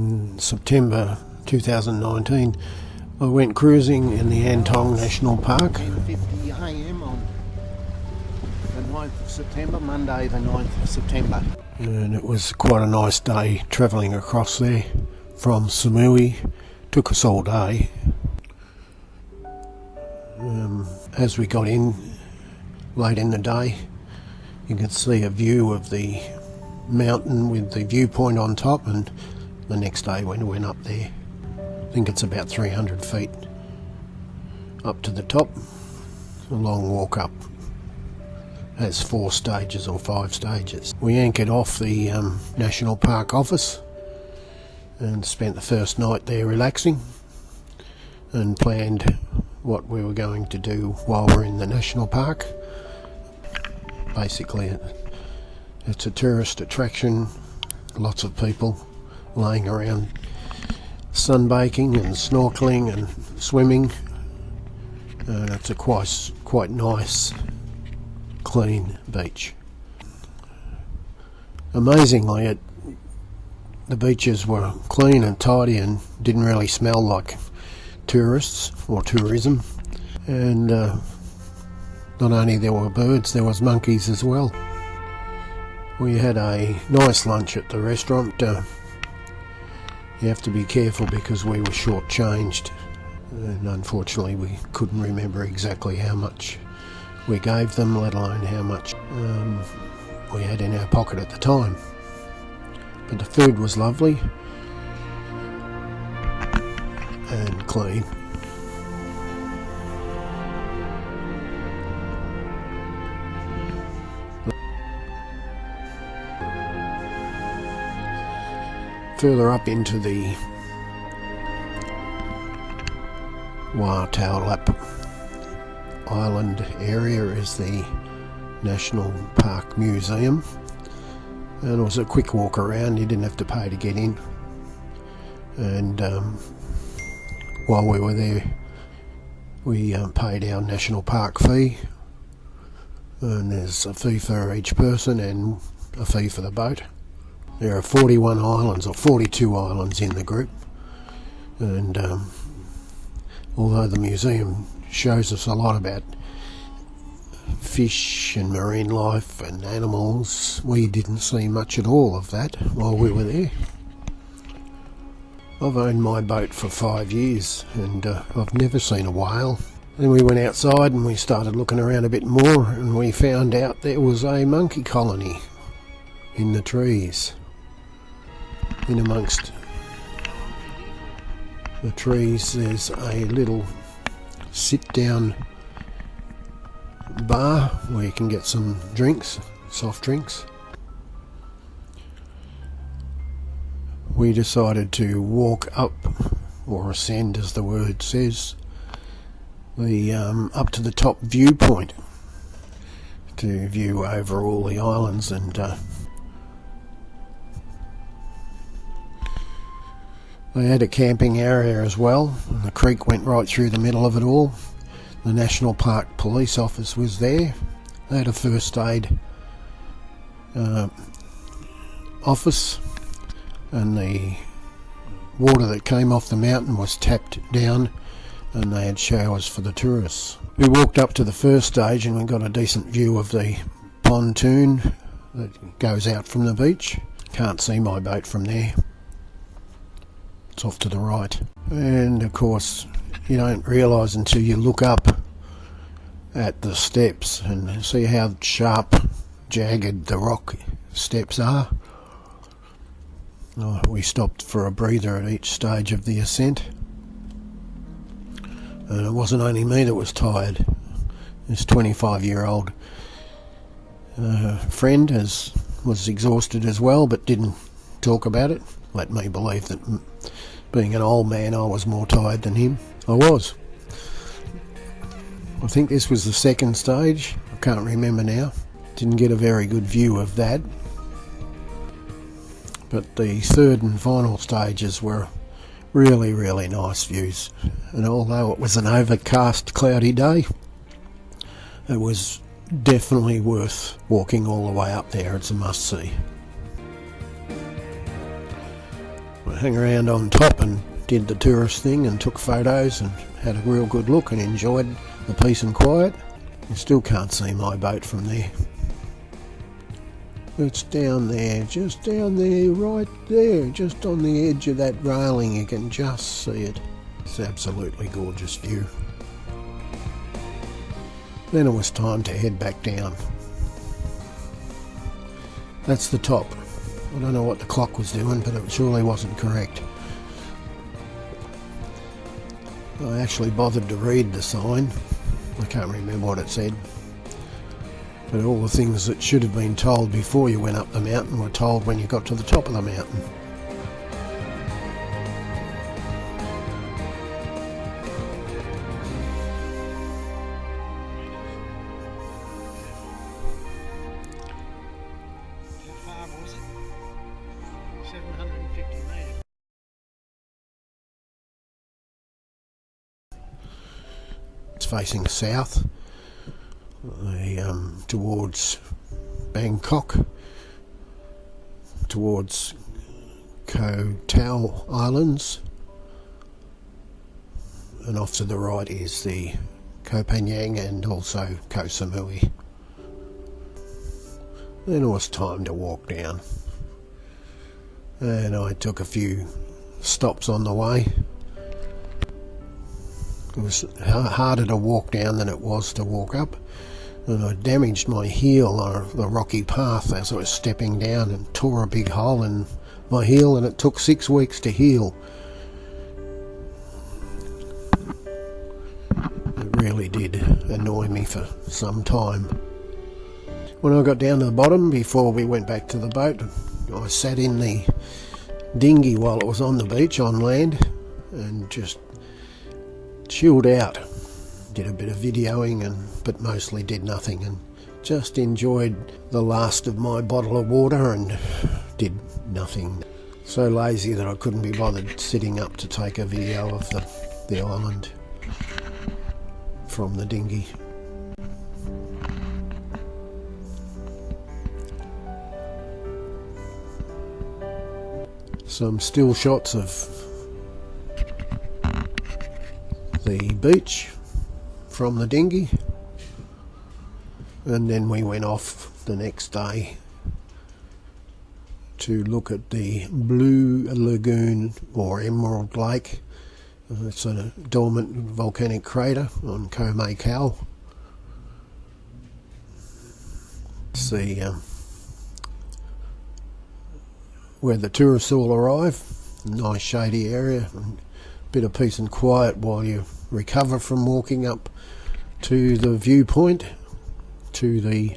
In September 2019 I went cruising in the Thong National Park. 10:50 a.m. on the 9th of September, Monday the 9th of September. And it was quite a nice day travelling across there from Samui. Took us all day. As we got in late in the day, you could see a view of the mountain with the viewpoint on top, and the next day when we went up there, I think it's about 300 feet up to the top. A long walk up. Has 4 stages or 5 stages. We anchored off the National Park office and spent the first night there relaxing and planned what we were going to do while we're in the national park. Basically it's a tourist attraction, lots of people laying around sunbaking and snorkeling and swimming. It's a quite nice, clean beach. Amazingly, the beaches were clean and tidy and didn't really smell like tourists or tourism. And not only there were birds, there was monkeys as well. We had a nice lunch at the restaurant. You have to be careful because we were short-changed, and unfortunately we couldn't remember exactly how much we gave them, let alone how much we had in our pocket at the time. But the food was lovely and clean. Further up into the Watalap Island area is the National Park Museum, and it was a quick walk around. You didn't have to pay to get in, and while we were there we paid our national park fee, and there's a fee for each person and a fee for the boat. There are 41 islands, or 42 islands in the group, and although the museum shows us a lot about fish and marine life and animals, we didn't see much at all of that while we were there. I've owned my boat for 5 years and I've never seen a whale. Then we went outside and we started looking around a bit more, and we found out there was a monkey colony in the trees. In amongst the trees there's a little sit-down bar where you can get some drinks, soft drinks. We decided to walk up, or ascend as the word says, the up to the top viewpoint to view over all the islands, and they had a camping area as well, and the creek went right through the middle of it all. The National Park Police Office was there. They had a first aid office, and the water that came off the mountain was tapped down, and they had showers for the tourists. We walked up to the first stage and we got a decent view of the pontoon that goes out from the beach. Can't see my boat from there. It's off to the right. And of course you don't realise until you look up at the steps and see how sharp, jagged the rock steps are. We stopped for a breather at each stage of the ascent, and it wasn't only me that was tired. This 25-year-old friend was exhausted as well, but didn't talk about it. Let me believe that being an old man I was more tired than him. I was. I think this was the second stage. I can't remember now. Didn't get a very good view of that. But the third and final stages were really, really nice views. And although it was an overcast, cloudy day, it was definitely worth walking all the way up there. It's a must-see. hung around on top and did the tourist thing and took photos and had a real good look and enjoyed the peace and quiet. You still can't see my boat from there. It's down there, just down there, right there, just on the edge of that railing. You can just see it. It's an absolutely gorgeous view. Then it was time to head back down. That's the top. I don't know what the clock was doing, but it surely wasn't correct. I actually bothered to read the sign. I can't remember what it said. But all the things that should have been told before you went up the mountain were told when you got to the top of the mountain. How far was it? 750 metres. It's facing south, towards Bangkok, towards Koh Tao Islands, and off to the right is the Koh Phangan and also Koh Samui. Then it was time to walk down, and I took a few stops on the way. It was harder to walk down than it was to walk up, and I damaged my heel on the rocky path as I was stepping down and tore a big hole in my heel, and it took 6 weeks to heal. It really did annoy me for some time. When I got down to the bottom, before we went back to the boat, I sat in the dinghy while it was on the beach on land and just chilled out. Did a bit of videoing, but mostly did nothing, and just enjoyed the last of my bottle of water and did nothing. So lazy that I couldn't be bothered sitting up to take a video of the island from the dinghy. Some still shots of the beach from the dinghy, and then we went off the next day to look at the Blue Lagoon or Emerald Lake. It's a dormant volcanic crater on Koh Mae Ko. See where the tourists all arrive. Nice shady area and bit of peace and quiet while you recover from walking up to the viewpoint, to the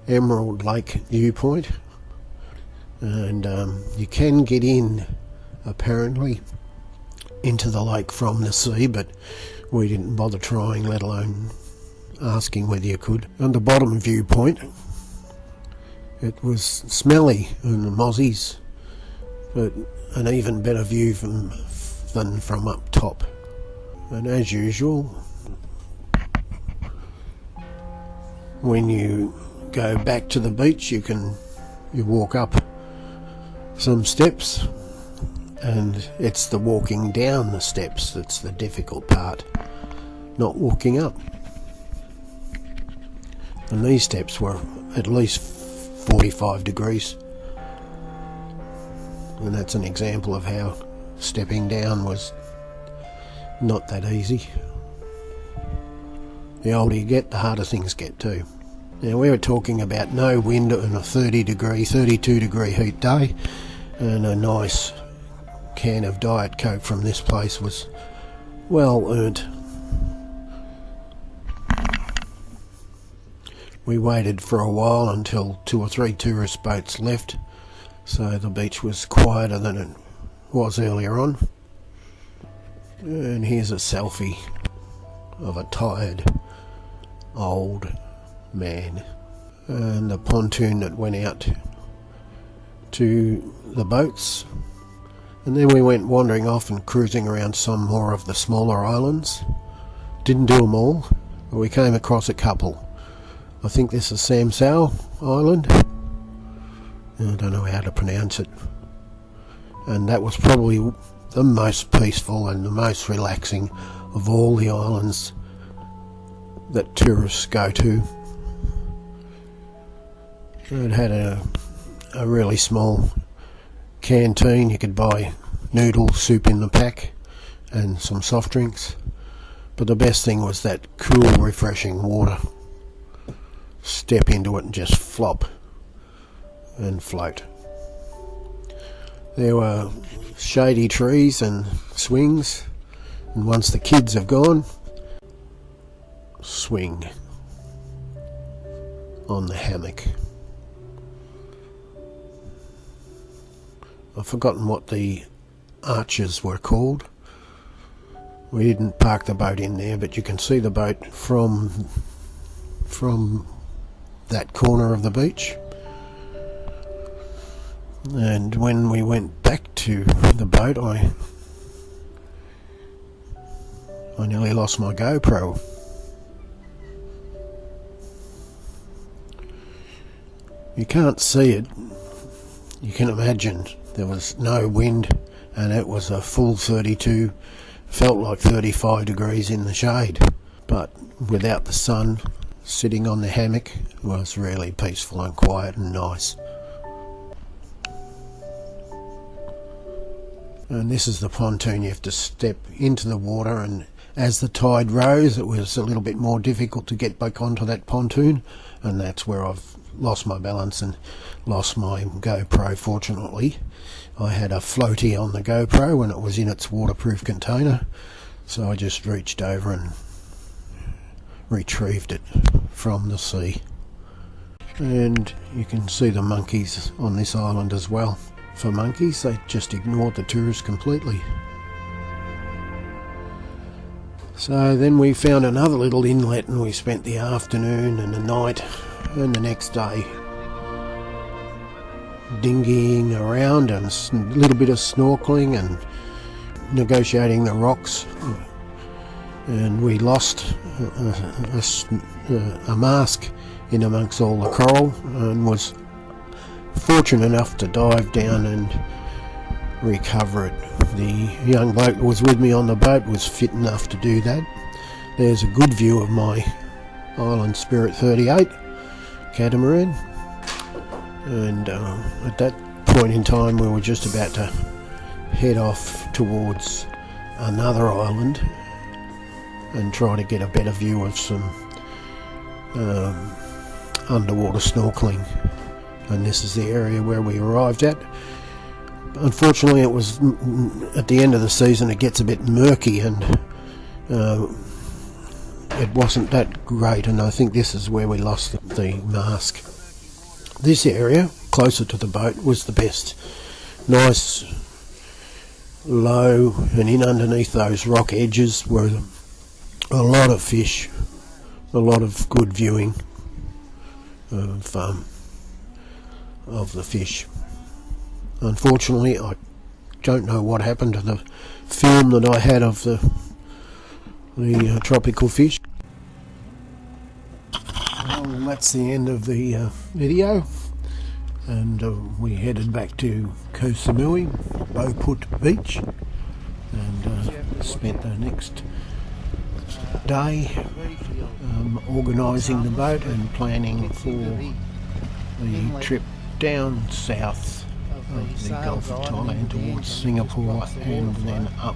Emerald Lake viewpoint. And you can get in apparently into the lake from the sea, but we didn't bother trying, let alone asking whether you could. On the bottom viewpoint it was smelly and mozzies, but an even better view than from up top. And as usual, when you go back to the beach, you walk up some steps, and it's the walking down the steps that's the difficult part, not walking up. And these steps were at least 45 degrees, and that's an example of how stepping down was not that easy. The older you get, the harder things get too. Now we were talking about no wind and a 32 degree heat day, and a nice can of Diet Coke from this place was well earned. We waited for a while until 2 or 3 tourist boats left, so the beach was quieter than it was earlier on. And here's a selfie of a tired old man, and the pontoon that went out to the boats. And then we went wandering off and cruising around some more of the smaller islands. Didn't do them all, but we came across a couple. I think this is Samsao Island. I don't know how to pronounce it. and that was probably the most peaceful and the most relaxing of all the islands that tourists go to. It had a really small canteen. You could buy noodle soup in the pack and some soft drinks, but the best thing was that cool, refreshing water. Step into it and just flop and float. There were shady trees and swings, and once the kids have gone, swing on the hammock. I've forgotten what the arches were called. We didn't park the boat in there, but you can see the boat from that corner of the beach. And when we went back to the boat, I nearly lost my GoPro. You can't see it. You can imagine there was no wind, and it was a full 32, felt like 35 degrees in the shade. But without the sun, sitting on the hammock was really peaceful and quiet and nice. And this is the pontoon. You have to step into the water, and as the tide rose it was a little bit more difficult to get back onto that pontoon, and that's where I've lost my balance and lost my GoPro. Fortunately, I had a floaty on the GoPro when it was in its waterproof container, so I just reached over and retrieved it from the sea. And you can see the monkeys on this island as well. For monkeys, they just ignored the tourists completely. So then we found another little inlet, and we spent the afternoon and the night and the next day dinghying around and a little bit of snorkeling and negotiating the rocks. And we lost a mask in amongst all the coral, and was fortunate enough to dive down and recover it. The young bloke that was with me on the boat was fit enough to do that. There's a good view of my Island Spirit 38 catamaran, and at that point in time we were just about to head off towards another island and try to get a better view of some underwater snorkeling. And this is the area where we arrived at. Unfortunately, it was at the end of the season. It gets a bit murky, and it wasn't that great, and I think this is where we lost the mask. This area closer to the boat was the best. Nice, low, and in underneath those rock edges were a lot of fish, a lot of good viewing of the fish. Unfortunately, I don't know what happened to the film that I had of the tropical fish. Well, that's the end of the video, and we headed back to Koh Samui, VIEWPOINT Beach, and spent the next day organising the boat and planning for the trip down south of the Gulf of Thailand towards Singapore, and then up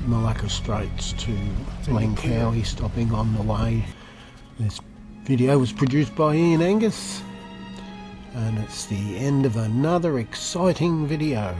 Malacca Straits to Langkawi, stopping on the way. This video was produced by ANGUS, and it's the end of another exciting video.